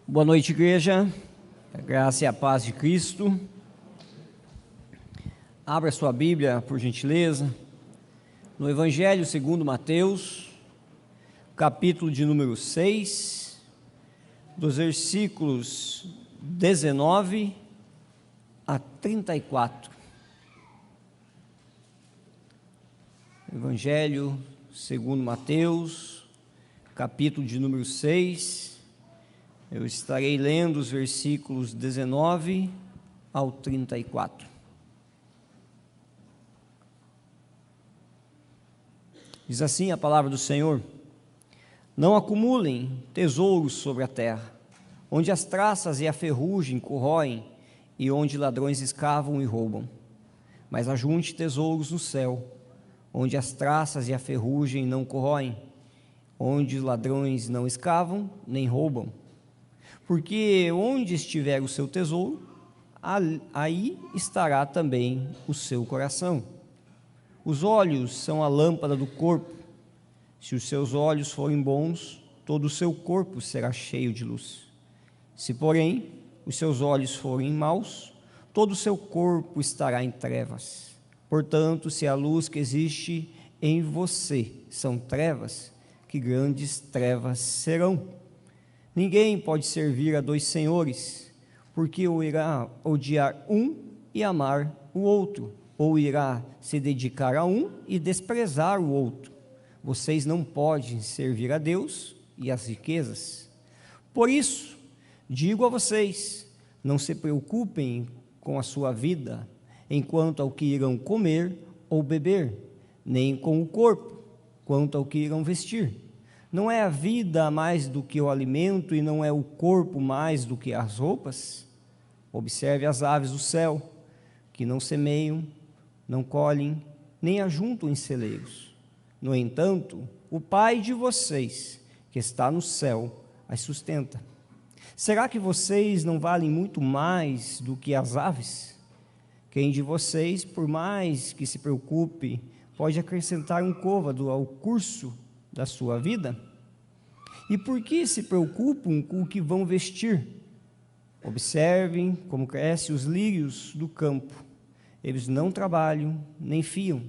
Boa noite, igreja. A graça e a paz de Cristo. Abra sua Bíblia, por gentileza, no Evangelho segundo Mateus, capítulo de número 6, dos versículos 19 a 34. Evangelho segundo Mateus, capítulo de número 6, eu estarei lendo os versículos 19 ao 34. Diz assim a palavra do Senhor: Não acumulem tesouros sobre a terra, onde as traças e a ferrugem corroem e onde ladrões escavam e roubam. Mas ajunte tesouros no céu, onde as traças e a ferrugem não corroem, onde os ladrões não escavam nem roubam. Porque onde estiver o seu tesouro, aí estará também o seu coração. Os olhos são a lâmpada do corpo. Se os seus olhos forem bons, todo o seu corpo será cheio de luz. Se, porém, os seus olhos forem maus, todo o seu corpo estará em trevas. Portanto, se a luz que existe em você são trevas, que grandes trevas serão. Ninguém pode servir a dois senhores, porque ou irá odiar um e amar o outro, ou irá se dedicar a um e desprezar o outro. Vocês não podem servir a Deus e às riquezas. Por isso, digo a vocês, não se preocupem com a sua vida, enquanto ao que irão comer ou beber, nem com o corpo, quanto ao que irão vestir. Não é a vida mais do que o alimento e não é o corpo mais do que as roupas? Observe as aves do céu, que não semeiam, não colhem, nem ajuntam em celeiros. No entanto, o Pai de vocês, que está no céu, as sustenta. Será que vocês não valem muito mais do que as aves? Quem de vocês, por mais que se preocupe, pode acrescentar um côvado ao curso da sua vida? E por que se preocupam com o que vão vestir? Observem como crescem os lírios do campo. Eles não trabalham, nem fiam.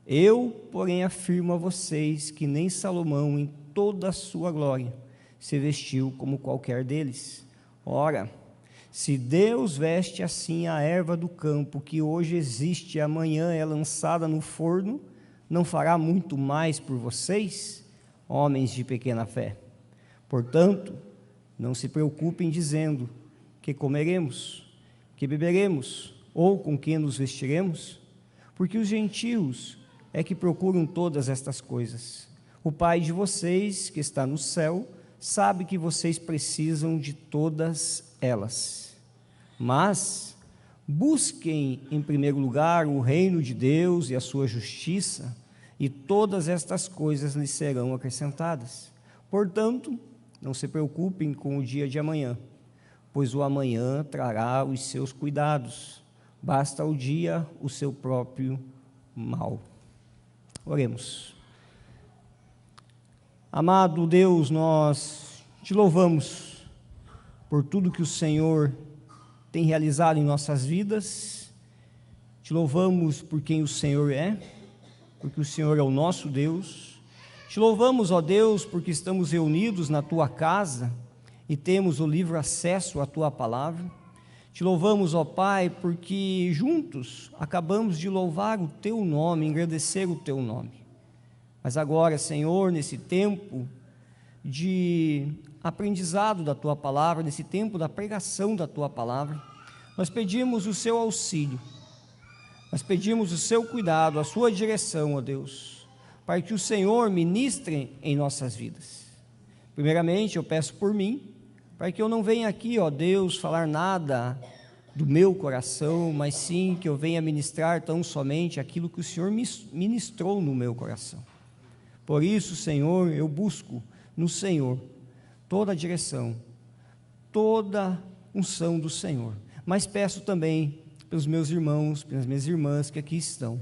Eu, porém, afirmo a vocês que nem Salomão, em toda a sua glória, se vestiu como qualquer deles. Ora, se Deus veste assim a erva do campo, que hoje existe e amanhã é lançada no forno, não fará muito mais por vocês, homens de pequena fé? Portanto, não se preocupem dizendo: que comeremos, que beberemos, ou com que nos vestiremos? Porque os gentios é que procuram todas estas coisas. O Pai de vocês, que está no céu, sabe que vocês precisam de todas elas. Mas busquem em primeiro lugar o reino de Deus e a sua justiça, e todas estas coisas lhes serão acrescentadas. Portanto, não se preocupem com o dia de amanhã, pois o amanhã trará os seus cuidados. Basta ao dia o seu próprio mal. Oremos. Amado Deus, nós te louvamos por tudo que o Senhor tem realizado em nossas vidas. Te louvamos por quem o Senhor é, porque o Senhor é o nosso Deus. Te louvamos, ó Deus, porque estamos reunidos na Tua casa e temos o livre acesso à Tua palavra. Te louvamos, ó Pai, porque juntos acabamos de louvar o Teu nome, engrandecer o Teu nome. Mas agora, Senhor, nesse tempo de aprendizado da Tua palavra, nesse tempo da pregação da Tua palavra, nós pedimos o Seu auxílio, nós pedimos o Seu cuidado, a Sua direção, ó Deus, para que o Senhor ministre em nossas vidas. Primeiramente, eu peço por mim, para que eu não venha aqui, ó Deus, falar nada do meu coração, mas sim que eu venha ministrar tão somente aquilo que o Senhor ministrou no meu coração. Por isso, Senhor, eu busco no Senhor toda a direção, toda unção do Senhor, mas peço também pelos meus irmãos, pelas minhas irmãs que aqui estão,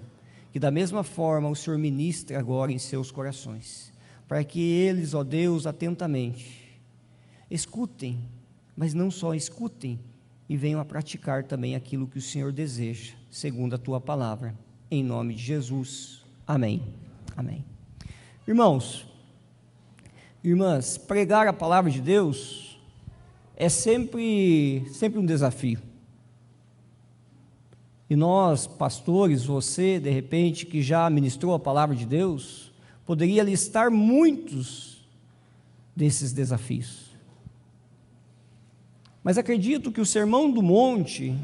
que da mesma forma o Senhor ministre agora em seus corações, para que eles, ó Deus, atentamente escutem mas não só escutem e venham a praticar também aquilo que o Senhor deseja, segundo a tua palavra. Em nome de Jesus. Amém. Amém. Irmãos, irmãs, pregar a palavra de Deus é sempre um desafio. E nós, pastores, você, de repente, que já ministrou a palavra de Deus, poderia listar muitos desses desafios. Mas acredito que o Sermão do Monte,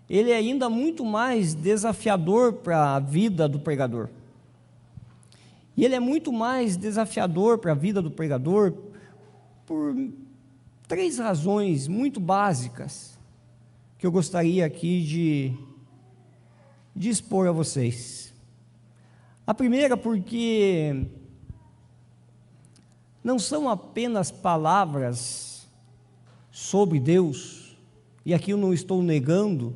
ele é ainda muito mais desafiador para a vida do pregador. E ele é muito mais desafiador para a vida do pregador por 3 razões muito básicas que eu gostaria aqui de expor a vocês. A primeira, porque não são apenas palavras sobre Deus, e aqui eu não estou negando,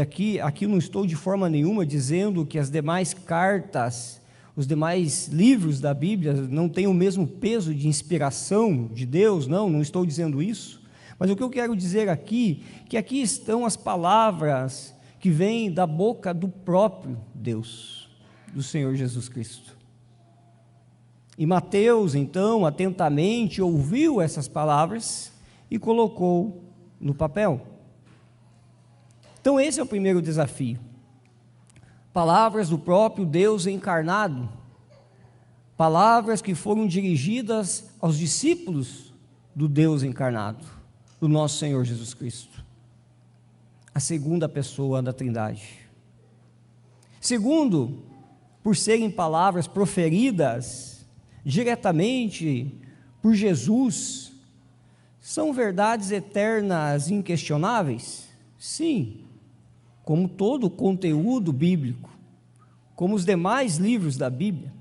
aqui eu não estou de forma nenhuma dizendo que as demais cartas, os demais livros da Bíblia não têm o mesmo peso de inspiração de Deus, não estou dizendo isso, mas o que eu quero dizer aqui, que aqui estão as palavras que vêm da boca do próprio Deus, do Senhor Jesus Cristo. E Mateus, então, atentamente ouviu essas palavras e colocou no papel. Então esse é o primeiro desafio. Palavras do próprio Deus encarnado, palavras que foram dirigidas aos discípulos do Deus encarnado, do nosso Senhor Jesus Cristo, a segunda pessoa da Trindade. Segundo, por serem palavras proferidas diretamente por Jesus, são verdades eternas inquestionáveis? Sim, como todo o conteúdo bíblico, como os demais livros da Bíblia.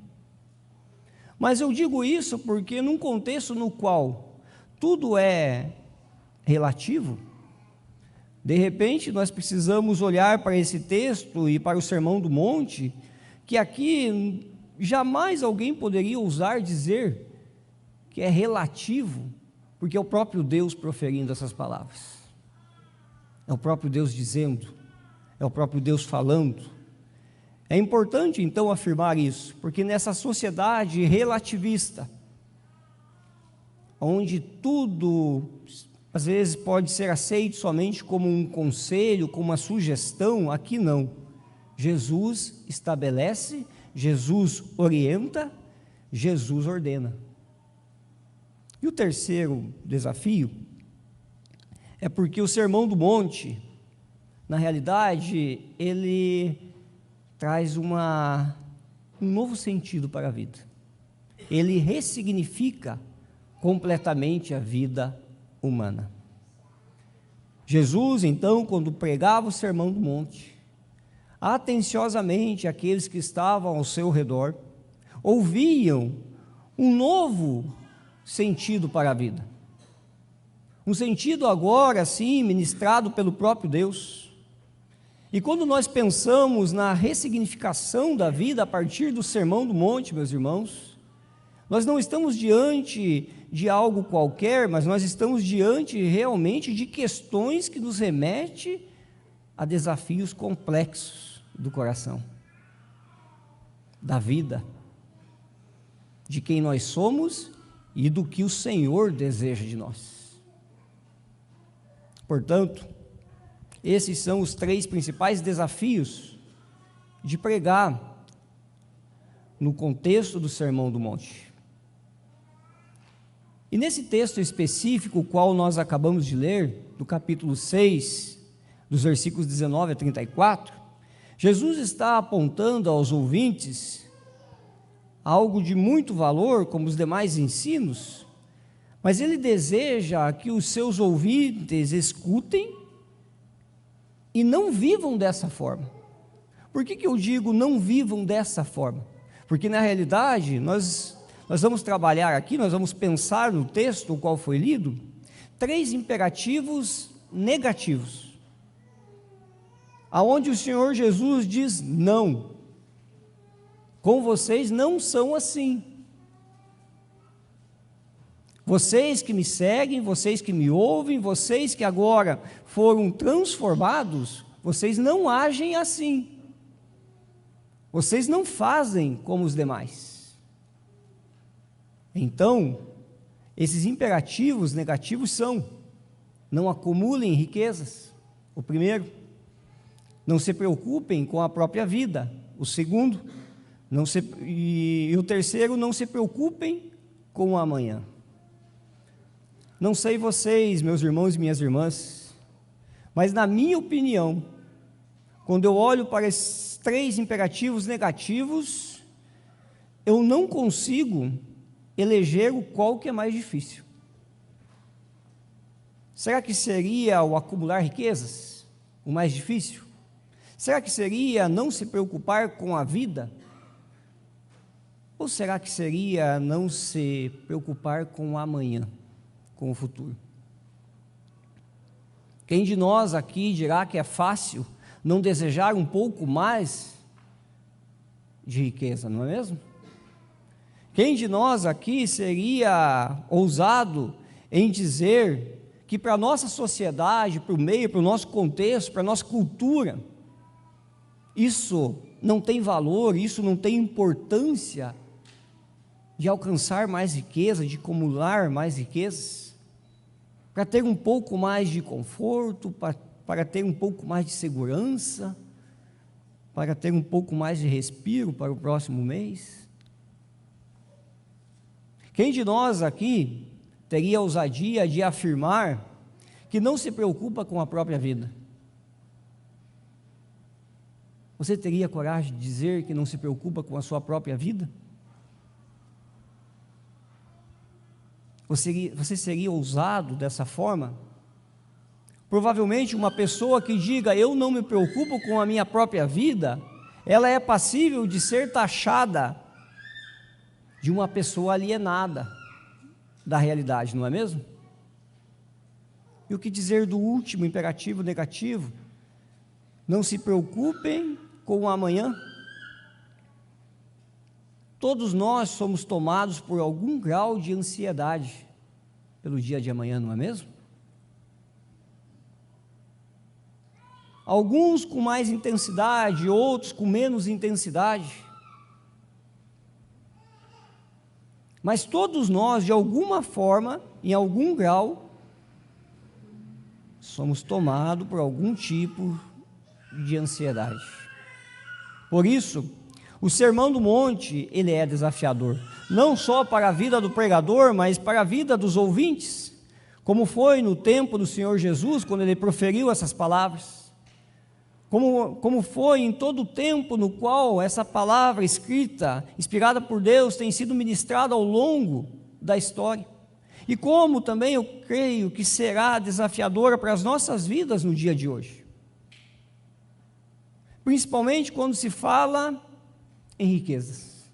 Mas eu digo isso porque num contexto no qual tudo é relativo, de repente nós precisamos olhar para esse texto e para o Sermão do Monte, que aqui jamais alguém poderia ousar dizer que é relativo, porque é o próprio Deus proferindo essas palavras, é o próprio Deus dizendo, é o próprio Deus falando. É importante então afirmar isso, porque nessa sociedade relativista, onde tudo às vezes pode ser aceito somente como um conselho, como uma sugestão, aqui não. Jesus estabelece, Jesus orienta, Jesus ordena. E o terceiro desafio é porque o Sermão do Monte, na realidade, ele traz um novo sentido para a vida. Ele ressignifica completamente a vida humana. Jesus, então, quando pregava o Sermão do Monte, atenciosamente aqueles que estavam ao seu redor ouviam um novo sentido para a vida, um sentido agora sim ministrado pelo próprio Deus. E quando nós pensamos na ressignificação da vida a partir do Sermão do Monte, meus irmãos, nós não estamos diante de algo qualquer, mas nós estamos diante realmente de questões que nos remetem a desafios complexos do coração, da vida, de quem nós somos e do que o Senhor deseja de nós. Portanto, esses são os 3 principais desafios de pregar no contexto do Sermão do Monte. E nesse texto específico, o qual nós acabamos de ler, do capítulo 6, dos versículos 19 a 34, Jesus está apontando aos ouvintes algo de muito valor, como os demais ensinos, mas ele deseja que os seus ouvintes escutem e não vivam dessa forma. Por que eu digo não vivam dessa forma? Porque na realidade nós vamos trabalhar aqui, nós vamos pensar no texto o qual foi lido, 3 imperativos negativos, aonde o Senhor Jesus diz não, com vocês não são assim. Vocês que me seguem, vocês que me ouvem, vocês que agora foram transformados, vocês não agem assim. Vocês não fazem como os demais. Então, esses imperativos negativos são: não acumulem riquezas, o primeiro; não se preocupem com a própria vida, o segundo; e o terceiro, não se preocupem com o amanhã. Não sei vocês, meus irmãos e minhas irmãs, mas na minha opinião, quando eu olho para esses 3 imperativos negativos, eu não consigo eleger o qual que é mais difícil. Será que seria o acumular riquezas o mais difícil? Será que seria não se preocupar com a vida? Ou será que seria não se preocupar com o amanhã, com o futuro? Quem de nós aqui dirá que é fácil não desejar um pouco mais de riqueza, não é mesmo? Quem de nós aqui seria ousado em dizer que para a nossa sociedade, para o meio, para o nosso contexto, para a nossa cultura, isso não tem valor, isso não tem importância de alcançar mais riqueza, de acumular mais riquezas, para ter um pouco mais de conforto, para ter um pouco mais de segurança, para ter um pouco mais de respiro para o próximo mês? Quem de nós aqui teria a ousadia de afirmar que não se preocupa com a própria vida? Você teria coragem de dizer que não se preocupa com a sua própria vida? Você seria ousado dessa forma? Provavelmente uma pessoa que diga eu não me preocupo com a minha própria vida, ela é passível de ser taxada de uma pessoa alienada da realidade, não é mesmo? E o que dizer do último imperativo negativo? Não se preocupem com o amanhã. Todos nós somos tomados por algum grau de ansiedade pelo dia de amanhã, não é mesmo? Alguns com mais intensidade, outros com menos intensidade. Mas todos nós, de alguma forma, em algum grau, somos tomados por algum tipo de ansiedade. Por isso, o Sermão do Monte, ele é desafiador, não só para a vida do pregador, mas para a vida dos ouvintes, como foi no tempo do Senhor Jesus, quando ele proferiu essas palavras, como foi em todo o tempo no qual essa palavra escrita, inspirada por Deus, tem sido ministrada ao longo da história, e como também eu creio que será desafiadora para as nossas vidas no dia de hoje, principalmente quando se fala em riquezas,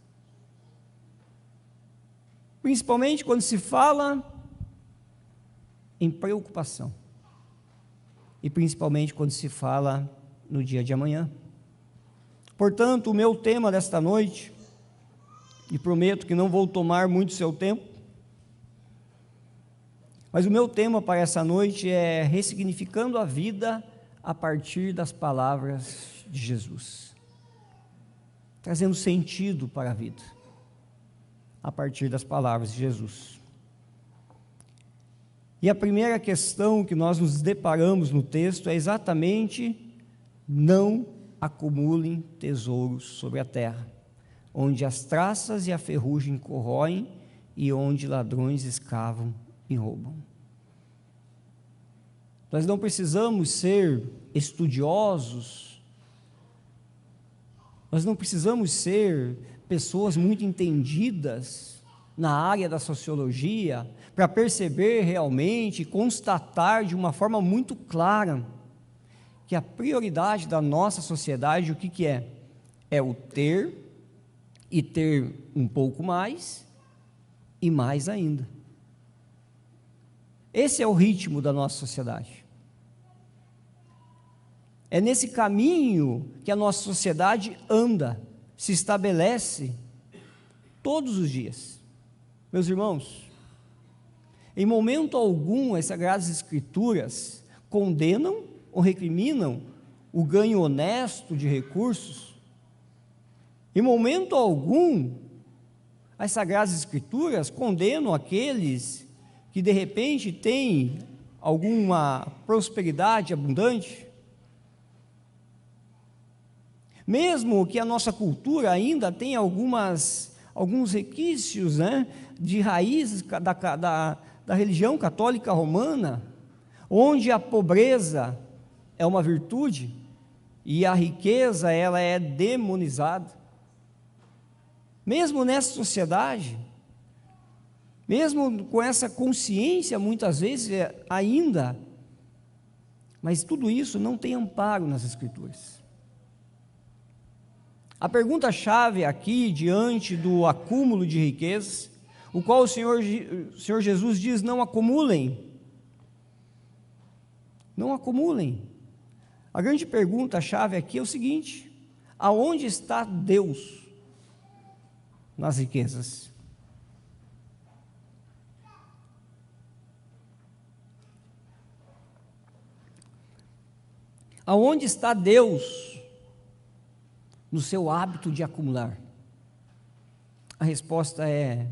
principalmente quando se fala em preocupação, e principalmente quando se fala no dia de amanhã. Portanto, o meu tema desta noite, e prometo que não vou tomar muito seu tempo, mas o meu tema para essa noite é ressignificando a vida a partir das palavras de Jesus, trazendo sentido para a vida a partir das palavras de Jesus. E a primeira questão que nós nos deparamos no texto é exatamente: não acumulem tesouros sobre a terra, onde as traças e a ferrugem corroem e onde ladrões escavam e roubam. Nós não precisamos ser estudiosos, nós não precisamos ser pessoas muito entendidas na área da sociologia para perceber realmente, constatar de uma forma muito clara que a prioridade da nossa sociedade, o que é? É o ter, e ter um pouco mais, e mais ainda. Esse é o ritmo da nossa sociedade. É nesse caminho que a nossa sociedade anda, se estabelece todos os dias. Meus irmãos, Em momento algum, as Sagradas Escrituras condenam ou recriminam o ganho honesto de recursos. Em momento algum, as Sagradas Escrituras condenam aqueles que de repente têm alguma prosperidade abundante. Mesmo que a nossa cultura ainda tenha alguns requisitos, né, de raízes da religião católica romana, onde a pobreza é uma virtude e a riqueza ela é demonizada. Mesmo nessa sociedade, mesmo com essa consciência muitas vezes ainda, mas tudo isso não tem amparo nas Escrituras. A pergunta-chave aqui, diante do acúmulo de riquezas, o qual o Senhor Jesus diz: não acumulem. Não acumulem. A grande pergunta-chave aqui é o seguinte: aonde está Deus nas riquezas? Aonde está Deus no seu hábito de acumular? A resposta é: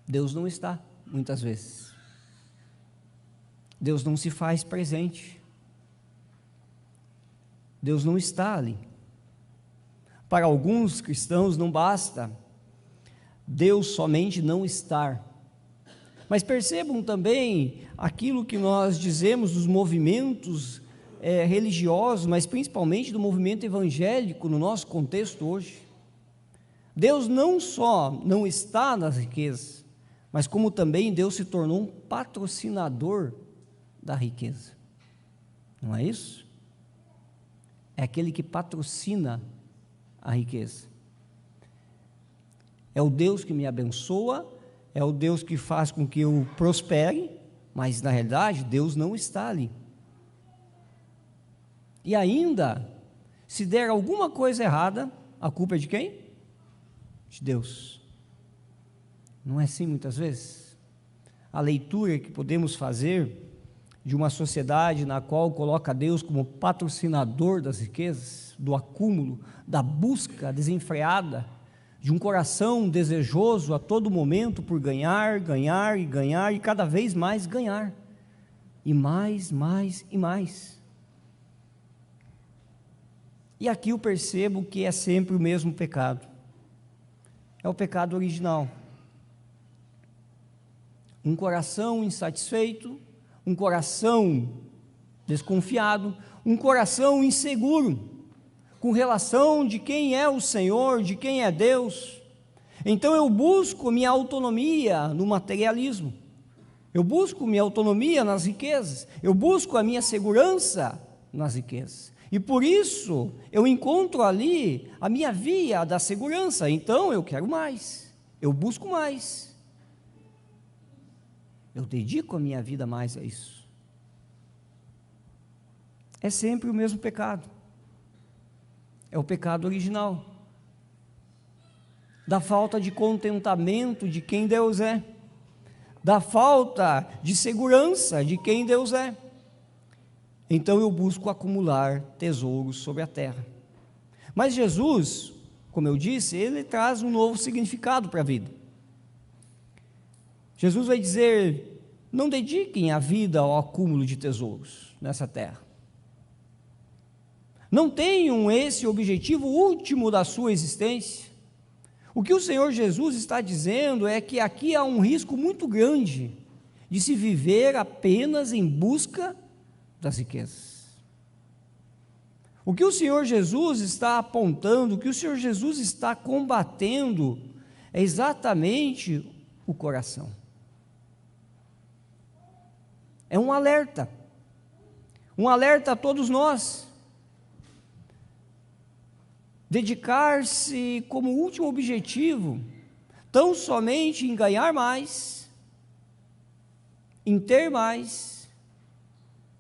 Deus não está, muitas vezes. Deus não se faz presente. Deus não está ali. Para alguns cristãos não basta Deus somente não estar. Mas percebam também aquilo que nós dizemos dos movimentos religiosos, mas principalmente do movimento evangélico no nosso contexto hoje. Deus não só não está nas riquezas, mas como também Deus se tornou um patrocinador da riqueza. Não é isso? É aquele que patrocina a riqueza. É o Deus que me abençoa, é o Deus que faz com que eu prospere, mas na realidade Deus não está ali. E ainda, se der alguma coisa errada, a culpa é de quem? De Deus. Não é assim muitas vezes? A leitura que podemos fazer de uma sociedade na qual coloca Deus como patrocinador das riquezas, do acúmulo, da busca desenfreada, de um coração desejoso a todo momento por ganhar, ganhar e ganhar, e cada vez mais ganhar, e mais, mais e mais. E aqui eu percebo que é sempre o mesmo pecado, é o pecado original. Um coração insatisfeito, um coração desconfiado, um coração inseguro, com relação de quem é o Senhor, de quem é Deus. Então eu busco minha autonomia no materialismo, eu busco minha autonomia nas riquezas, eu busco a minha segurança nas riquezas, e por isso eu encontro ali a minha via da segurança. Então eu quero mais, eu busco mais, eu dedico a minha vida mais a isso. É sempre o mesmo pecado, é o pecado original, da falta de contentamento de quem Deus é, da falta de segurança de quem Deus é. Então eu busco acumular tesouros sobre a terra. Mas Jesus, como eu disse, ele traz um novo significado para a vida. Jesus vai dizer: não dediquem a vida ao acúmulo de tesouros nessa terra. Não tenham esse objetivo último da sua existência. O que o Senhor Jesus está dizendo é que aqui há um risco muito grande de se viver apenas em busca das riquezas. O que o Senhor Jesus está apontando, o que o Senhor Jesus está combatendo, é exatamente o coração. É um alerta a todos nós. Dedicar-se como último objetivo, tão somente em ganhar mais, em ter mais,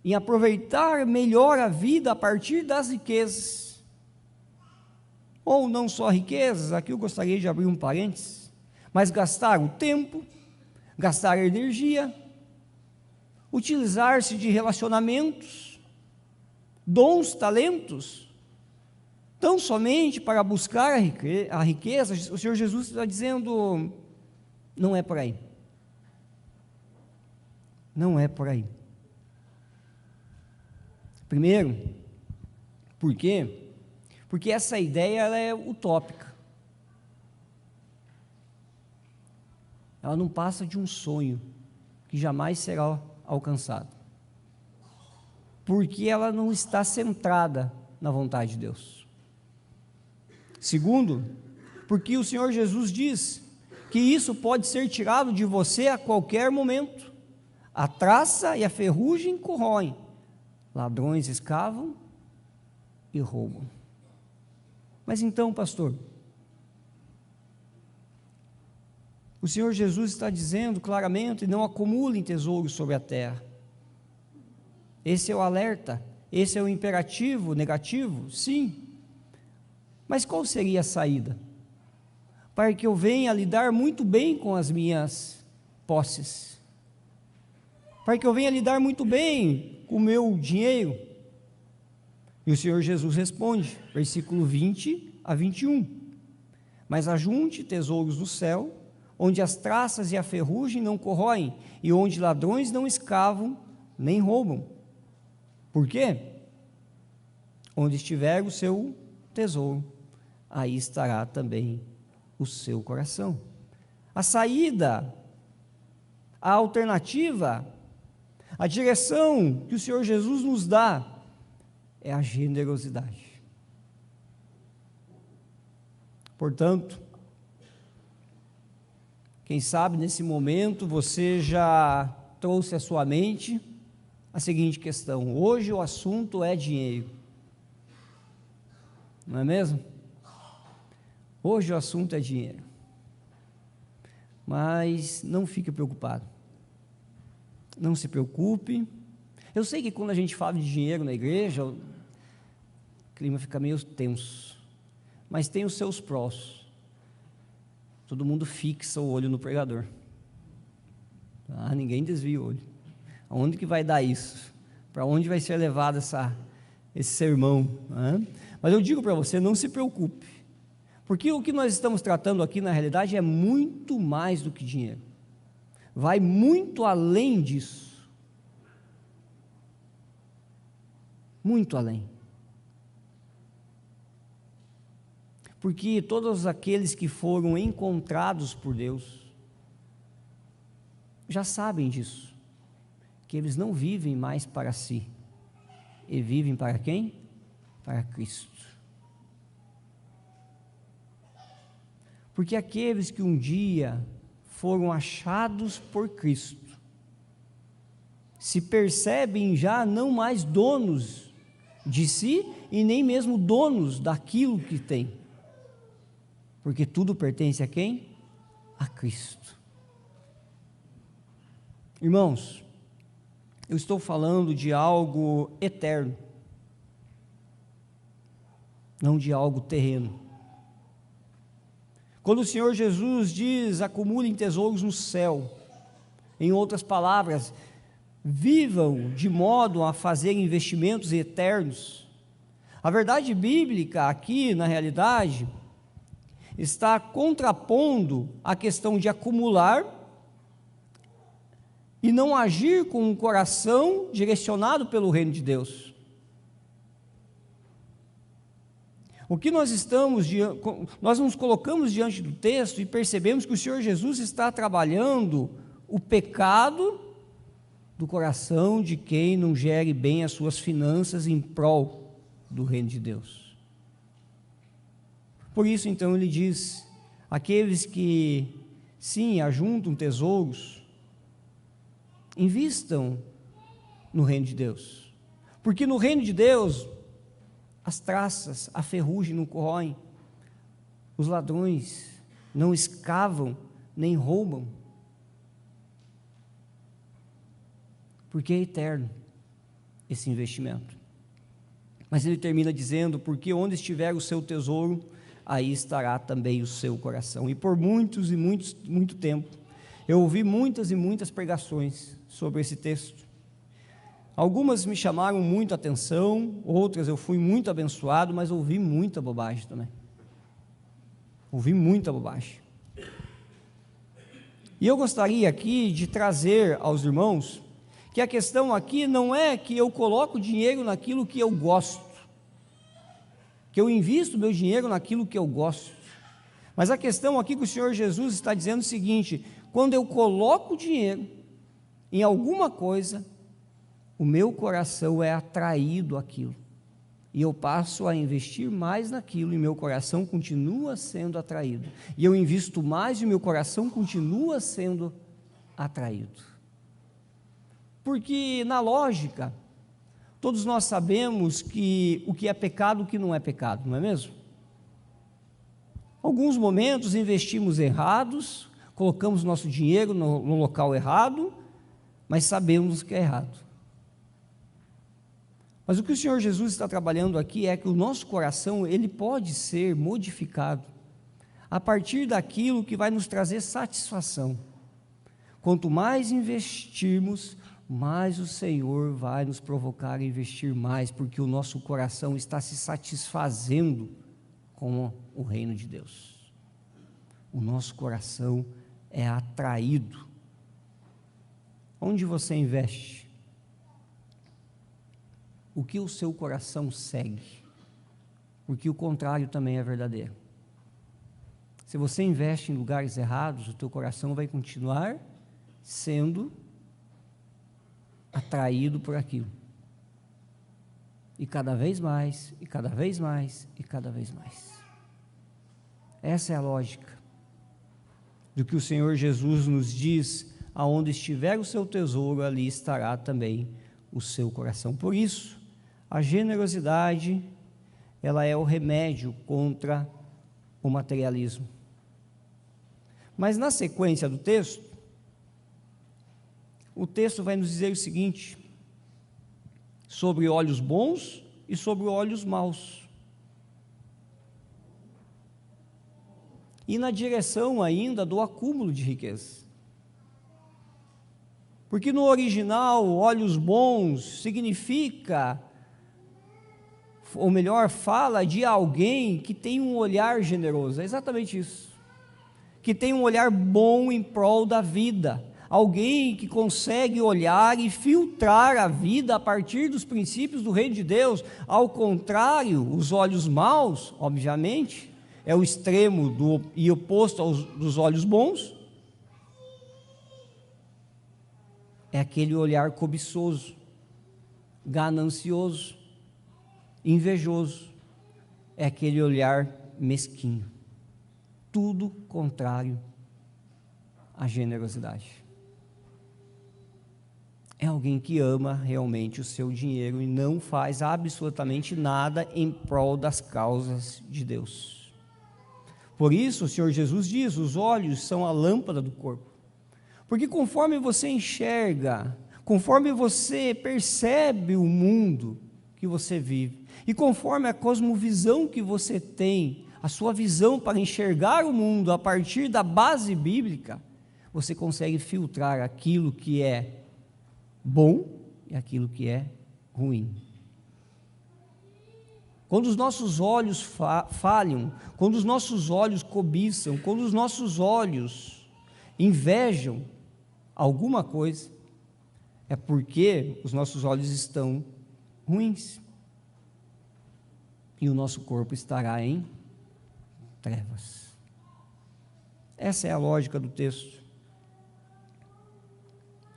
em aproveitar melhor a vida a partir das riquezas, ou não só riquezas, aqui eu gostaria de abrir um parênteses, mas gastar o tempo, gastar a energia, utilizar-se de relacionamentos, dons, talentos, tão somente para buscar a riqueza. O Senhor Jesus está dizendo, não é por aí. Não é por aí. Primeiro, por quê? Porque essa ideia ela é utópica. Ela não passa de um sonho que jamais será alcançado. Porque ela não está centrada na vontade de Deus. Segundo, porque o Senhor Jesus diz que isso pode ser tirado de você a qualquer momento. A traça e a ferrugem corroem, ladrões escavam e roubam. Mas então, pastor, o Senhor Jesus está dizendo claramente, não acumulem tesouros sobre a terra. Esse é o alerta, esse é o imperativo negativo, sim. Mas qual seria a saída? Para que eu venha lidar muito bem com as minhas posses, para que eu venha lidar muito bem com o meu dinheiro. E o Senhor Jesus responde, versículo 20 a 21, mas ajunte tesouros no céu, onde as traças e a ferrugem não corroem, e onde ladrões não escavam nem roubam. Por quê? Onde estiver o seu tesouro, aí estará também o seu coração. A saída, a alternativa, a direção que o Senhor Jesus nos dá é a generosidade. Portanto, quem sabe nesse momento você já trouxe à sua mente a seguinte questão: hoje o assunto é dinheiro, não é mesmo? Hoje o assunto é dinheiro. Mas não fique preocupado, não se preocupe. Eu sei que quando a gente fala de dinheiro na igreja, o clima fica meio tenso, mas tem os seus prós. Todo mundo fixa o olho no pregador, ninguém desvia o olho. Aonde que vai dar isso? Para onde vai ser levado esse sermão? Mas eu digo para você, não se preocupe, porque o que nós estamos tratando aqui na realidade é muito mais do que dinheiro, vai muito além disso. Muito além. Porque todos aqueles que foram encontrados por Deus já sabem disso, que eles não vivem mais para si, e vivem para quem? Para Cristo. Porque aqueles que um dia foram achados por Cristo, se percebem já não mais donos de si e nem mesmo donos daquilo que tem, porque tudo pertence a quem? A Cristo. Irmãos, eu estou falando de algo eterno, não de algo terreno. Quando o Senhor Jesus diz, acumulem tesouros no céu, em outras palavras, vivam de modo a fazer investimentos eternos. A verdade bíblica aqui, na realidade, está contrapondo a questão de acumular e não agir com um coração direcionado pelo reino de Deus. O que nós nos colocamos diante do texto e percebemos que o Senhor Jesus está trabalhando o pecado do coração de quem não gere bem as suas finanças em prol do reino de Deus. Por isso, então, ele diz, aqueles que, sim, ajuntam tesouros, invistam no reino de Deus, porque no reino de Deus, as traças, a ferrugem não corroem, os ladrões não escavam, nem roubam, porque é eterno esse investimento. Mas ele termina dizendo, porque onde estiver o seu tesouro, aí estará também o seu coração. E por muito tempo, eu ouvi muitas e muitas pregações sobre esse texto, Algumas me chamaram muito a atenção, outras eu fui muito abençoado, mas ouvi muita bobagem também. Ouvi muita bobagem. E eu gostaria aqui de trazer aos irmãos que a questão aqui não é que eu coloco dinheiro naquilo que eu gosto, que eu invisto meu dinheiro naquilo que eu gosto, mas a questão aqui que o Senhor Jesus está dizendo é o seguinte: quando eu coloco dinheiro em alguma coisa, o meu coração é atraído àquilo, e eu passo a investir mais naquilo, e meu coração continua sendo atraído, e eu invisto mais e meu coração continua sendo atraído. Porque na lógica, todos nós sabemos que o que é pecado, o que não é pecado, não é mesmo? Alguns momentos investimos errados, colocamos nosso dinheiro no local errado, mas sabemos que é errado. Mas o que o Senhor Jesus está trabalhando aqui é que o nosso coração, ele pode ser modificado a partir daquilo que vai nos trazer satisfação. Quanto mais investirmos, mais o Senhor vai nos provocar a investir mais, porque o nosso coração está se satisfazendo com o reino de Deus. O nosso coração é atraído. Onde você investe? O que o seu coração segue? Porque o contrário também é verdadeiro. Se você investe em lugares errados, o teu coração vai continuar sendo atraído por aquilo, e cada vez mais, e cada vez mais, e cada vez mais. Essa é a lógica do que o Senhor Jesus nos diz: aonde estiver o seu tesouro, ali estará também o seu coração. Por isso, a generosidade, ela é o remédio contra o materialismo. Mas na sequência do texto, o texto vai nos dizer o seguinte, sobre olhos bons e sobre olhos maus, e na direção ainda do acúmulo de riqueza, porque no original, olhos bons significa, ou melhor, fala de alguém que tem um olhar generoso, é exatamente isso, que tem um olhar bom em prol da vida, alguém que consegue olhar e filtrar a vida a partir dos princípios do reino de Deus. Ao contrário, os olhos maus, obviamente, é o extremo e oposto dos olhos bons, é aquele olhar cobiçoso, ganancioso, invejoso, é aquele olhar mesquinho, tudo contrário à generosidade. É alguém que ama realmente o seu dinheiro e não faz absolutamente nada em prol das causas de Deus. Por isso o Senhor Jesus diz: os olhos são a lâmpada do corpo, porque conforme você enxerga, conforme você percebe o mundo que você vive, e conforme a cosmovisão que você tem, a sua visão para enxergar o mundo a partir da base bíblica, você consegue filtrar aquilo que é bom e aquilo que é ruim. Quando os nossos olhos falham, quando os nossos olhos cobiçam, quando os nossos olhos invejam alguma coisa, é porque os nossos olhos estão ruins e o nosso corpo estará em trevas. Essa é a lógica do texto.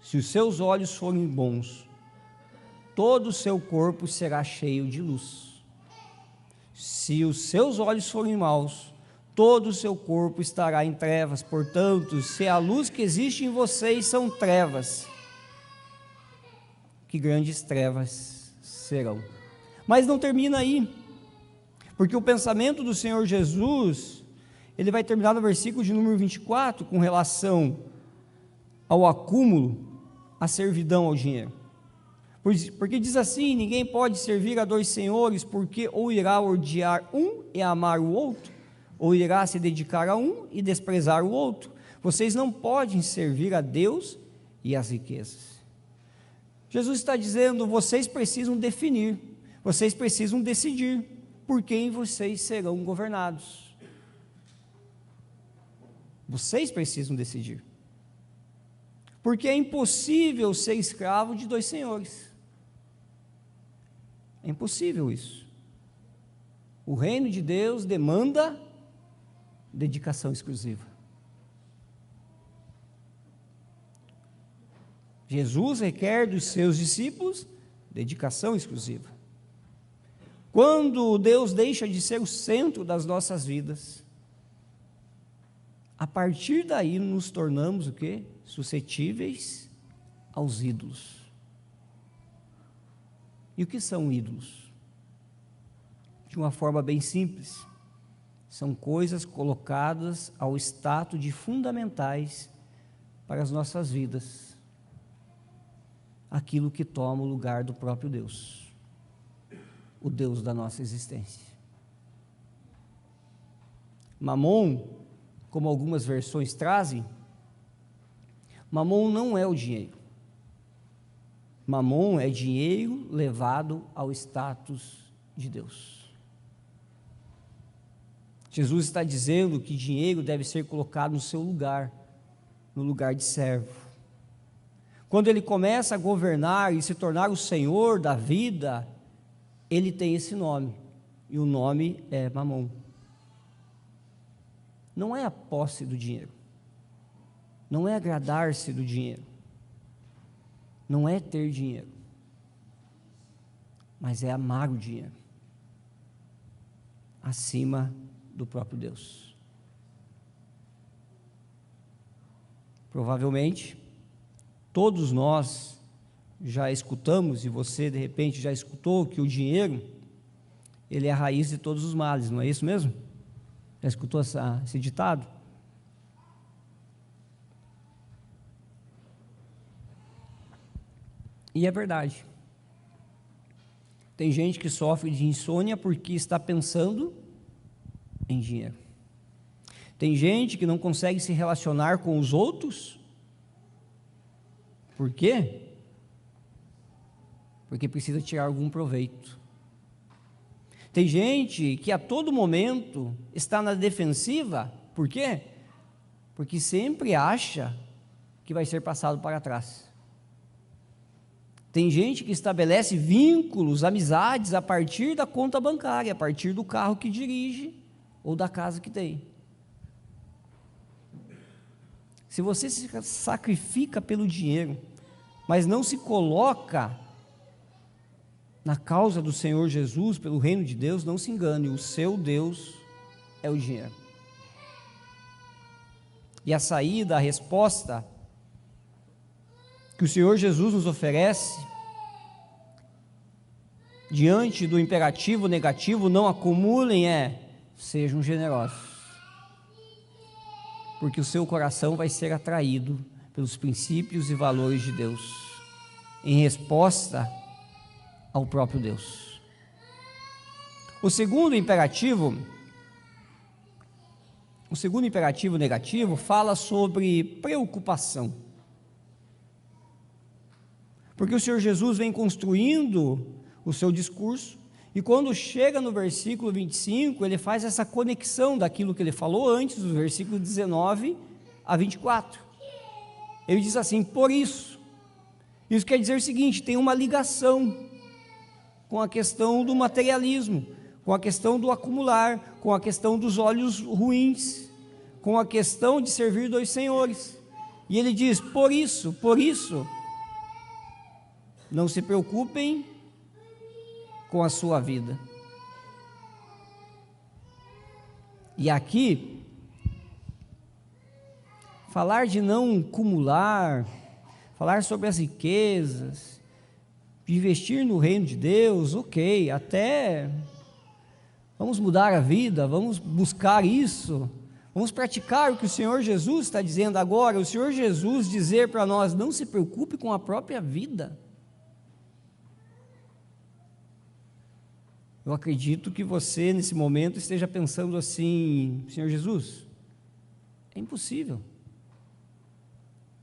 Se os seus olhos forem bons, todo o seu corpo será cheio de luz. Se os seus olhos forem maus, todo o seu corpo estará em trevas. Portanto, se a luz que existe em vocês são trevas, que grandes trevas serão. Mas não termina aí, porque o pensamento do Senhor Jesus, ele vai terminar no versículo de número 24, com relação ao acúmulo, a servidão ao dinheiro, porque diz assim: ninguém pode servir a dois senhores, porque ou irá odiar um e amar o outro, ou irá se dedicar a um e desprezar o outro. Vocês não podem servir a Deus e às riquezas. Jesus está dizendo: vocês precisam definir, vocês precisam decidir por quem vocês serão governados. Vocês precisam decidir, porque é impossível ser escravo de dois senhores. É impossível isso. O reino de Deus demanda dedicação exclusiva. Jesus requer dos seus discípulos dedicação exclusiva. Quando Deus deixa de ser o centro das nossas vidas, a partir daí nos tornamos o quê? Suscetíveis aos ídolos. E o que são ídolos? De uma forma bem simples, são coisas colocadas ao status de fundamentais para as nossas vidas. Aquilo que toma o lugar do próprio Deus, o Deus da nossa existência. Mamon, como algumas versões trazem, mamon não é o dinheiro. Mamon é dinheiro levado ao status de Deus. Jesus está dizendo que dinheiro deve ser colocado no seu lugar, no lugar de servo. Quando ele começa a governar e se tornar o Senhor da vida, ele tem esse nome, e o nome é Mamon. Não é a posse do dinheiro, não é agradar-se do dinheiro, não é ter dinheiro, mas é amar o dinheiro, acima do próprio Deus. Provavelmente, todos nós já escutamos, e você de repente já escutou, que o dinheiro, ele é a raiz de todos os males, não é isso mesmo? Já escutou esse ditado? E é verdade. Tem gente que sofre de insônia porque está pensando em dinheiro. Tem gente que não consegue se relacionar com os outros. Por quê? Porque precisa tirar algum proveito. Tem gente que a todo momento está na defensiva. Por quê? Porque sempre acha que vai ser passado para trás. Tem gente que estabelece vínculos, amizades a partir da conta bancária, a partir do carro que dirige ou da casa que tem. Se você se sacrifica pelo dinheiro, mas não se coloca na causa do Senhor Jesus, pelo reino de Deus, não se engane, o seu Deus é o dinheiro. E a saída, a resposta que o Senhor Jesus nos oferece, diante do imperativo negativo, não acumulem, sejam generosos, porque o seu coração vai ser atraído pelos princípios e valores de Deus, em resposta ao próprio Deus. O segundo imperativo negativo fala sobre preocupação, porque o Senhor Jesus vem construindo o seu discurso, e quando chega no versículo 25, ele faz essa conexão daquilo que ele falou antes, do versículo 19 a 24, ele diz assim: por isso quer dizer o seguinte, tem uma ligação com a questão do materialismo, com a questão do acumular, com a questão dos olhos ruins, com a questão de servir dois senhores, e ele diz: por isso, não se preocupem com a sua vida. E aqui, falar de não acumular, falar sobre as riquezas, de investir no reino de Deus, ok, até vamos mudar a vida, vamos buscar isso, vamos praticar o que o Senhor Jesus está dizendo agora. O Senhor Jesus dizer para nós: não se preocupe com a própria vida. Eu acredito que você nesse momento esteja pensando assim: Senhor Jesus, é impossível,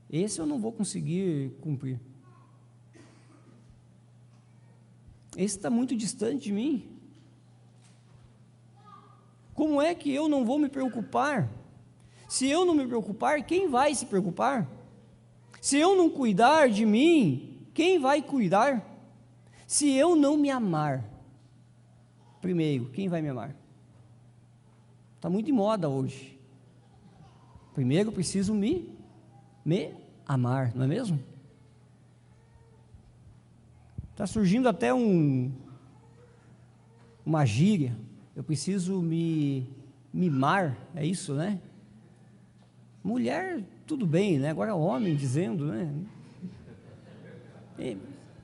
esse eu não vou conseguir cumprir. esse está muito distante de mim. Como é que eu não vou me preocupar? Se eu não me preocupar, quem vai se preocupar? Se eu não cuidar de mim, quem vai cuidar? Se eu não me amar, primeiro, quem vai me amar? Está muito em moda hoje. Primeiro eu preciso me amar, não é mesmo? Está surgindo até uma gíria. Eu preciso me mimar, é isso, né? Mulher, tudo bem, né? Agora homem dizendo, né?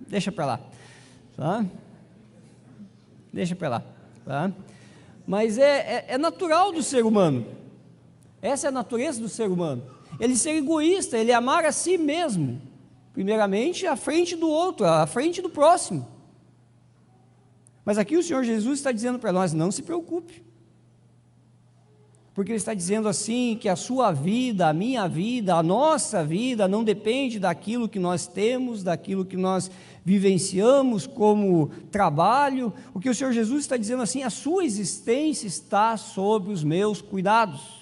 Deixa para lá, tá? Deixa para lá, tá? Mas é natural do ser humano. Essa é a natureza do ser humano. Ele ser egoísta, ele amar a si mesmo. Primeiramente, à frente do outro, à frente do próximo. Mas aqui o Senhor Jesus está dizendo para nós, não se preocupe. Porque Ele está dizendo assim, que a sua vida, a minha vida, a nossa vida, não depende daquilo que nós temos, daquilo que nós vivenciamos como trabalho. O que o Senhor Jesus está dizendo assim, a sua existência está sob os meus cuidados.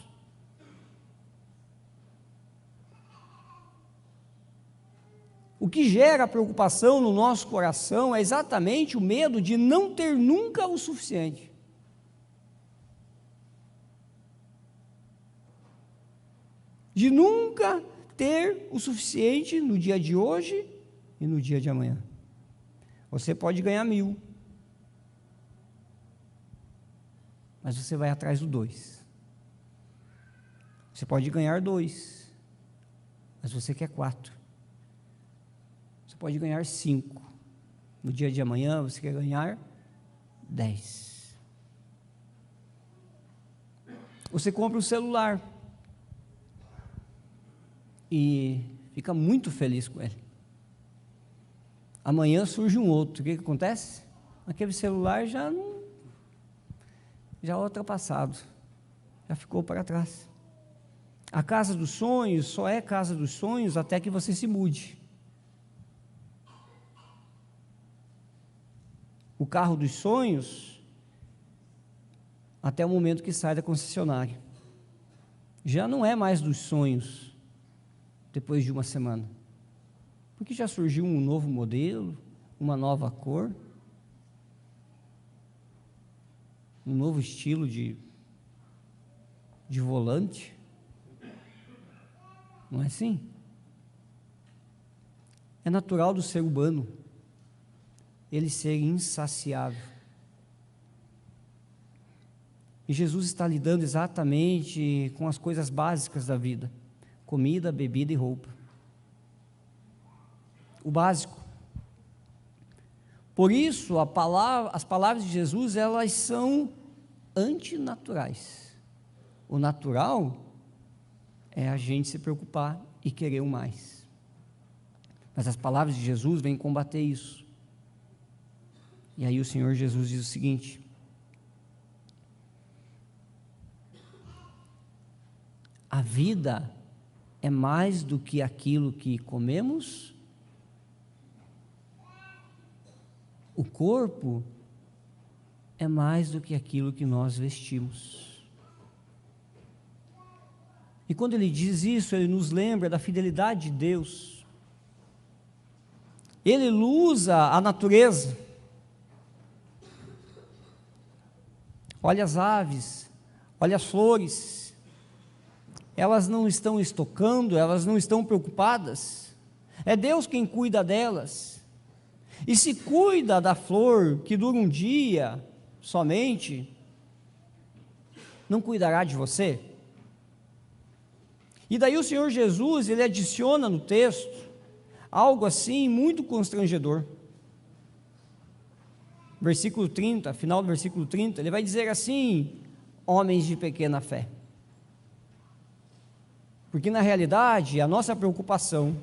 O que gera preocupação no nosso coração é exatamente o medo de não ter nunca o suficiente. De nunca ter o suficiente no dia de hoje e no dia de amanhã. Você pode ganhar 1.000, mas você vai atrás do 2. Você pode ganhar 2, mas você quer 4. Você pode ganhar 5. No dia de amanhã você quer ganhar 10. Você compra um celular e fica muito feliz com ele. Amanhã surge um outro. O que acontece? Aquele celular já é ultrapassado, já ficou para trás. A casa dos sonhos só é casa dos sonhos até que você se mude. O carro dos sonhos, até o momento que sai da concessionária. Já não é mais dos sonhos, depois de uma semana. Porque já surgiu um novo modelo, uma nova cor, um novo estilo de volante. Não é assim? É natural do ser humano ele ser insaciável. E Jesus está lidando exatamente com as coisas básicas da vida: comida, bebida e roupa. O básico. Por isso, as palavras de Jesus, elas são antinaturais. O natural é a gente se preocupar e querer o mais. Mas as palavras de Jesus vêm combater isso. E aí o Senhor Jesus diz o seguinte: a vida é mais do que aquilo que comemos, o corpo é mais do que aquilo que nós vestimos. E quando ele diz isso, ele nos lembra da fidelidade de Deus. Ele usa a natureza. Olha as aves, olha as flores, elas não estão estocando, elas não estão preocupadas, é Deus quem cuida delas. E se cuida da flor que dura um dia somente, não cuidará de você? E daí o Senhor Jesus, ele adiciona no texto algo assim muito constrangedor. Versículo 30, final do versículo 30, ele vai dizer assim: homens de pequena fé. Porque na realidade a nossa preocupação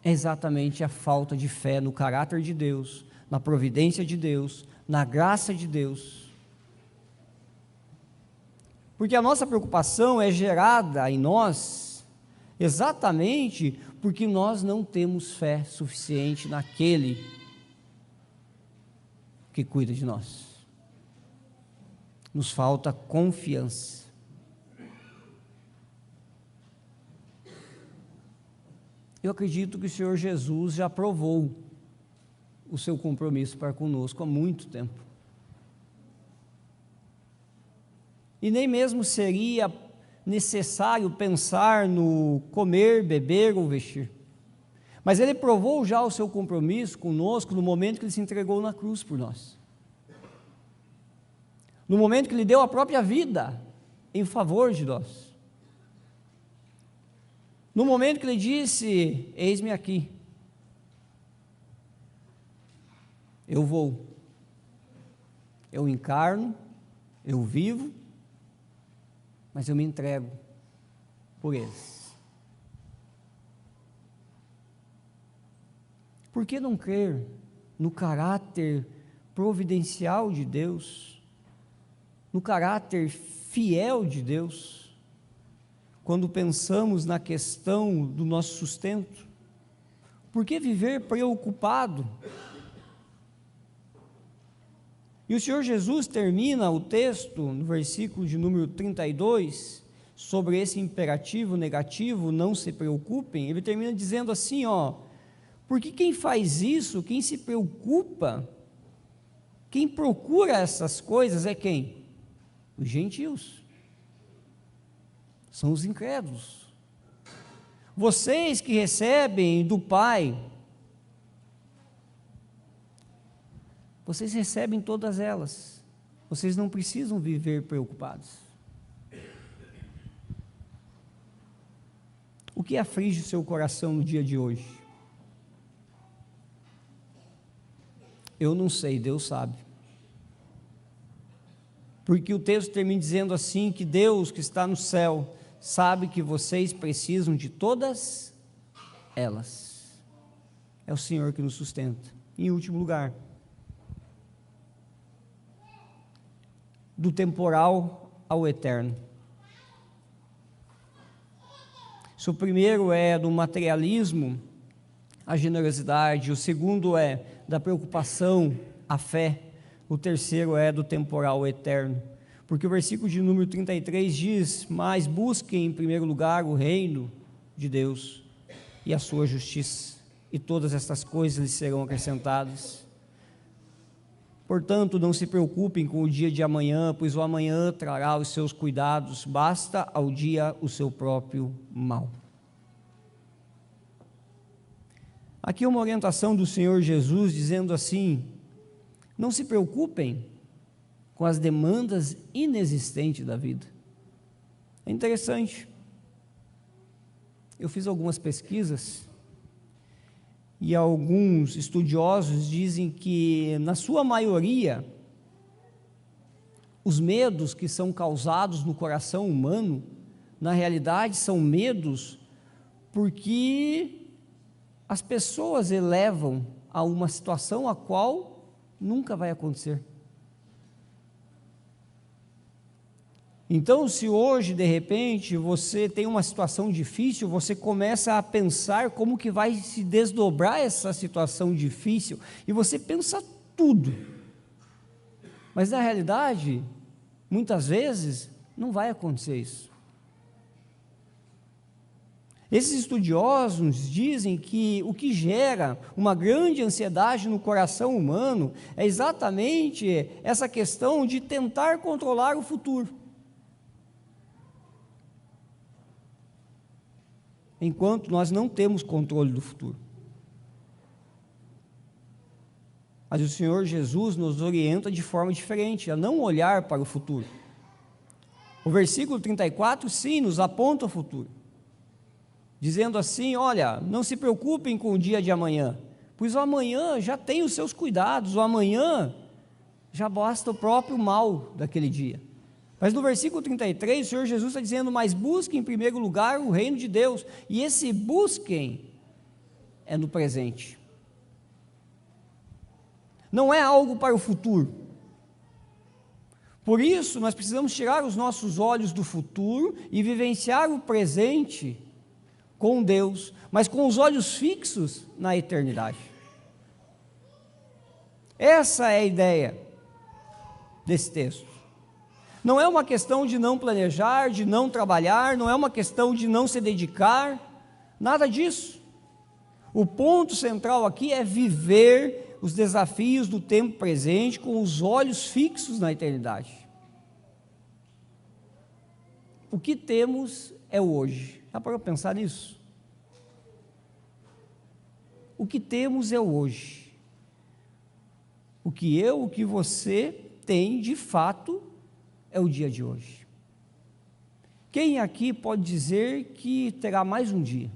é exatamente a falta de fé no caráter de Deus, na providência de Deus, na graça de Deus. Porque a nossa preocupação é gerada em nós exatamente porque nós não temos fé suficiente naquele que cuida de nós. Nos falta confiança. Eu acredito que o Senhor Jesus já provou o seu compromisso para conosco há muito tempo. E nem mesmo seria necessário pensar no comer, beber ou vestir. Mas Ele provou já o seu compromisso conosco no momento que Ele se entregou na cruz por nós. No momento que Ele deu a própria vida em favor de nós. No momento que Ele disse: eis-me aqui, eu vou, eu encarno, eu vivo, mas eu me entrego por eles. Por que não crer no caráter providencial de Deus, no caráter fiel de Deus, quando pensamos na questão do nosso sustento? Por que viver preocupado? E o Senhor Jesus termina o texto, no versículo de número 32, sobre esse imperativo negativo, não se preocupem. Ele termina dizendo assim, porque quem faz isso, quem se preocupa, quem procura essas coisas é quem? Os gentios. São os incrédulos. Vocês que recebem do Pai, vocês recebem todas elas. Vocês não precisam viver preocupados. O que aflige o seu coração no dia de hoje? Eu não sei, Deus sabe. Porque o texto termina dizendo assim, que Deus que está no céu sabe que vocês precisam de todas elas. É o Senhor que nos sustenta. Em último lugar, do temporal ao eterno. Se o primeiro é do materialismo, a generosidade, o segundo é da preocupação, a fé, o terceiro é do temporal ao eterno. Porque o versículo de número 33 diz: mas busquem em primeiro lugar o reino de Deus e a sua justiça, e todas estas coisas lhes serão acrescentadas. Portanto, não se preocupem com o dia de amanhã, pois o amanhã trará os seus cuidados, basta ao dia o seu próprio mal. Aqui é uma orientação do Senhor Jesus dizendo assim: não se preocupem com as demandas inexistentes da vida. É interessante, eu fiz algumas pesquisas e alguns estudiosos dizem que, na sua maioria, os medos que são causados no coração humano, na realidade são medos porque as pessoas elevam a uma situação a qual nunca vai acontecer. Então, se hoje, de repente, você tem uma situação difícil, você começa a pensar como que vai se desdobrar essa situação difícil, e você pensa tudo. Mas, na realidade, muitas vezes, não vai acontecer isso. Esses estudiosos dizem que o que gera uma grande ansiedade no coração humano é exatamente essa questão de tentar controlar o futuro. Enquanto nós não temos controle do futuro. Mas o Senhor Jesus nos orienta de forma diferente, a não olhar para o futuro. O versículo 34, sim, nos aponta o futuro, dizendo assim: olha, não se preocupem com o dia de amanhã, pois o amanhã já tem os seus cuidados, o amanhã já basta o próprio mal daquele dia. Mas no versículo 33, o Senhor Jesus está dizendo: mas busquem em primeiro lugar o reino de Deus, e esse busquem é no presente, não é algo para o futuro. Por isso, nós precisamos tirar os nossos olhos do futuro e vivenciar o presente com Deus, mas com os olhos fixos na eternidade. Essa é a ideia desse texto. Não é uma questão de não planejar, de não trabalhar, não é uma questão de não se dedicar, nada disso. O ponto central aqui é viver os desafios do tempo presente com os olhos fixos na eternidade. O que temos é o hoje. Já parou para pensar nisso? O que temos é o hoje. O que você tem de fato é o dia de hoje. Quem aqui pode dizer que terá mais um dia?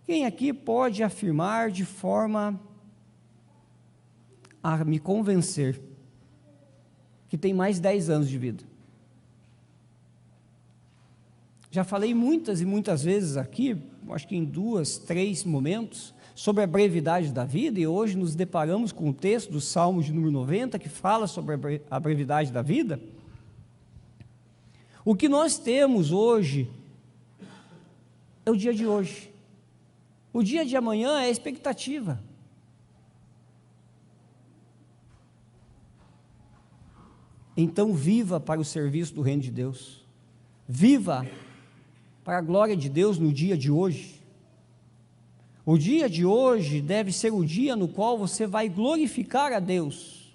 Quem aqui pode afirmar de forma a me convencer que tem mais 10 anos de vida? Já falei muitas e muitas vezes aqui, acho que em 2, 3 momentos, sobre a brevidade da vida, e hoje nos deparamos com o texto do Salmo de número 90, que fala sobre a brevidade da vida. O que nós temos hoje é o dia de hoje. O dia de amanhã é a expectativa. Então viva para o serviço do reino de Deus. Viva para a glória de Deus no dia de hoje. O dia de hoje deve ser o dia no qual você vai glorificar a Deus,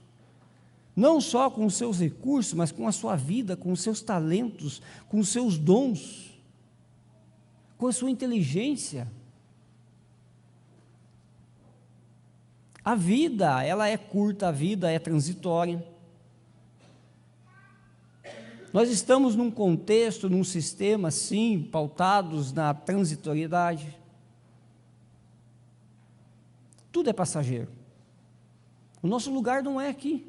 não só com os seus recursos, mas com a sua vida, com os seus talentos, com os seus dons, com a sua inteligência. A vida, ela é curta, a vida é transitória. Nós estamos num contexto, num sistema, sim, pautados na transitoriedade. Tudo é passageiro. O nosso lugar não é aqui.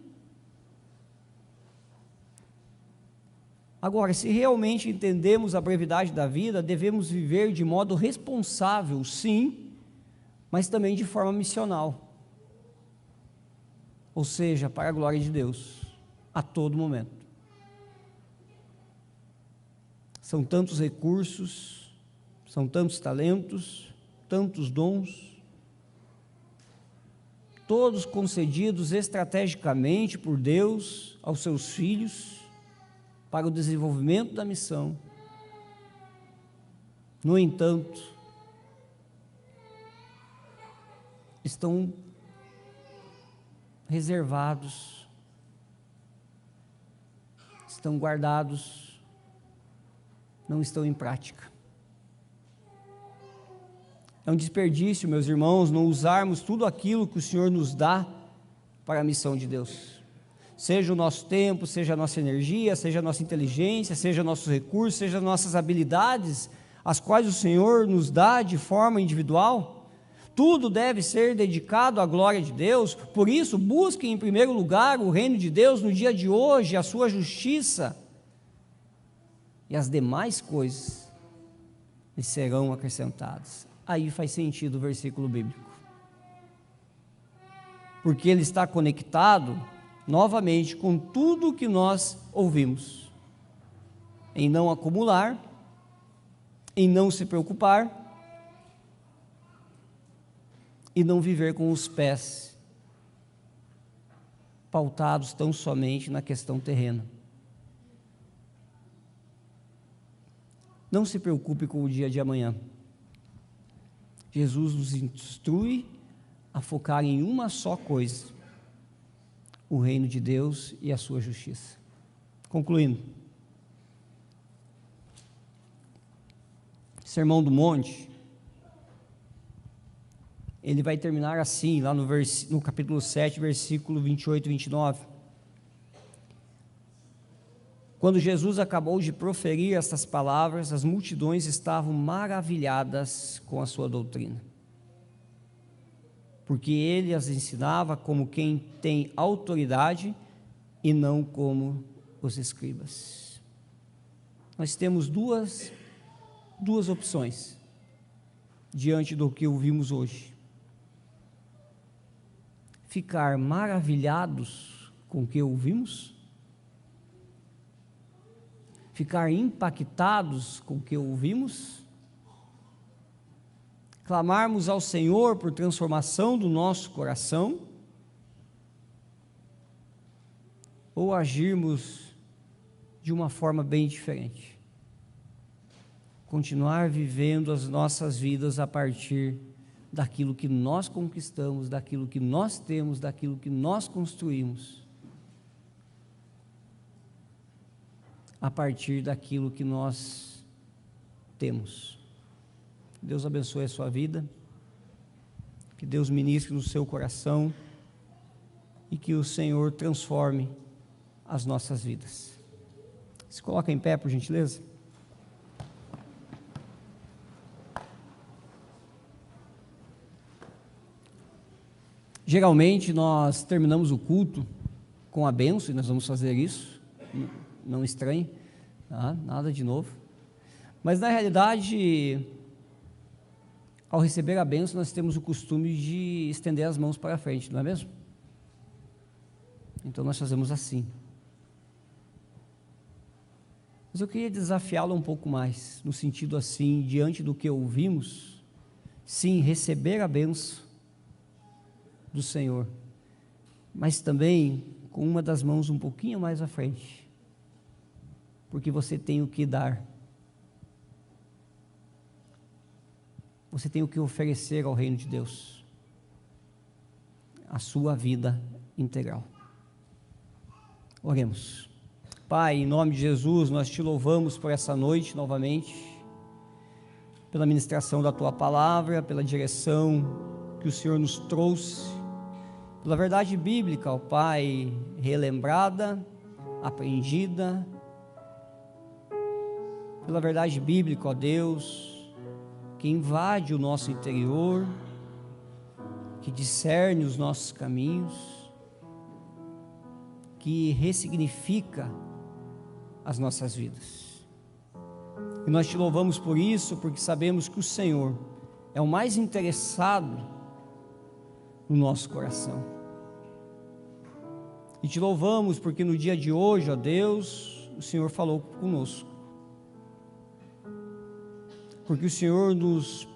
Agora, se realmente entendemos a brevidade da vida, devemos viver de modo responsável, sim, mas também de forma missional. Ou seja, para a glória de Deus, a todo momento. São tantos recursos, são tantos talentos, tantos dons, todos concedidos estrategicamente por Deus aos seus filhos, para o desenvolvimento da missão. No entanto, estão reservados, estão guardados, não estão em prática. É um desperdício, meus irmãos, não usarmos tudo aquilo que o Senhor nos dá para a missão de Deus. Seja o nosso tempo, seja a nossa energia, seja a nossa inteligência, seja nossos recursos, seja nossas habilidades, as quais o Senhor nos dá de forma individual. Tudo deve ser dedicado à glória de Deus. Por isso, busquem em primeiro lugar o reino de Deus no dia de hoje, a sua justiça, e as demais coisas lhe serão acrescentadas. Aí faz sentido o versículo bíblico, porque ele está conectado novamente com tudo o que nós ouvimos, em não acumular, em não se preocupar e não viver com os pés pautados tão somente na questão terrena. Não se preocupe com o dia de amanhã. Jesus nos instrui a focar em uma só coisa: o reino de Deus e a sua justiça. Concluindo, Sermão do Monte, ele vai terminar assim, lá no capítulo 7, versículo 28 e 29. Quando Jesus acabou de proferir estas palavras, as multidões estavam maravilhadas com a sua doutrina, porque ele as ensinava como quem tem autoridade e não como os escribas. Nós temos duas opções diante do que ouvimos hoje: ficar maravilhados com o que ouvimos, ficar impactados com o que ouvimos, clamarmos ao Senhor por transformação do nosso coração, ou agirmos de uma forma bem diferente. Continuar vivendo as nossas vidas a partir daquilo que nós conquistamos, daquilo que nós temos, daquilo que nós construímos, a partir daquilo que nós temos. Deus abençoe a sua vida, que Deus ministre no seu coração e que o Senhor transforme as nossas vidas. Se coloca em pé, por gentileza. Geralmente nós terminamos o culto com a bênção, e nós vamos fazer isso, não estranhe, tá? Nada de novo. Mas na realidade, ao receber a bênção, nós temos o costume de estender as mãos para frente, não é mesmo? Então nós fazemos assim. Mas eu queria desafiá-lo um pouco mais, no sentido assim, diante do que ouvimos, sim, receber a bênção do Senhor, mas também com uma das mãos um pouquinho mais à frente, porque você tem o que dar, você tem o que oferecer ao reino de Deus, a sua vida integral. Oremos. Pai, em nome de Jesus, nós te louvamos por essa noite novamente, pela ministração da tua palavra, pela direção que o Senhor nos trouxe, pela verdade bíblica, ó Pai, relembrada, aprendida, pela verdade bíblica, ó Deus, que invade o nosso interior, que discerne os nossos caminhos, que ressignifica as nossas vidas. E nós te louvamos por isso, porque sabemos que o Senhor é o mais interessado no nosso coração. E te louvamos porque no dia de hoje, ó Deus, o Senhor falou conosco. Porque o Senhor nos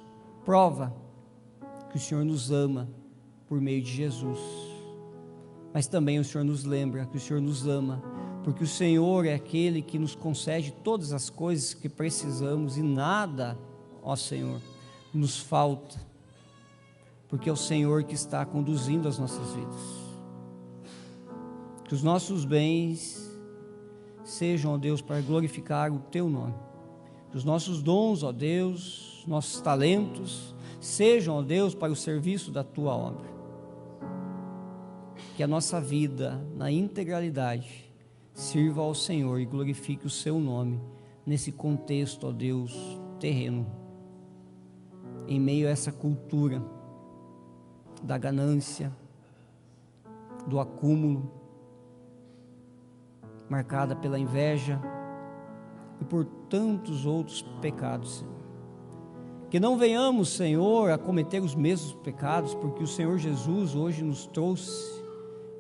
prova que o Senhor nos ama por meio de Jesus. Mas também o Senhor nos lembra que o Senhor nos ama, porque o Senhor é aquele que nos concede todas as coisas que precisamos e nada, ó Senhor, nos falta, porque é o Senhor que está conduzindo as nossas vidas. Que os nossos bens sejam, ó Deus, para glorificar o Teu nome. Que os nossos dons, ó Deus, nossos talentos, sejam, ó Deus, para o serviço da Tua obra. Que a nossa vida, na integralidade, sirva ao Senhor e glorifique o Seu nome, nesse contexto, ó Deus, terreno, em meio a essa cultura da ganância, do acúmulo, marcada pela inveja e por tantos outros pecados, Senhor. Que não venhamos, Senhor, a cometer os mesmos pecados, porque o Senhor Jesus hoje nos trouxe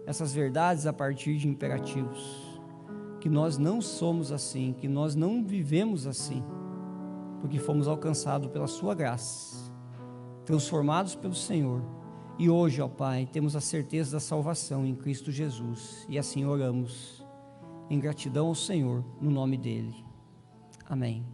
essas verdades a partir de imperativos, que nós não somos assim, que nós não vivemos assim, porque fomos alcançados pela sua graça, transformados pelo Senhor, e hoje, ó Pai, temos a certeza da salvação em Cristo Jesus, e assim oramos, em gratidão ao Senhor, no nome dEle. Amém.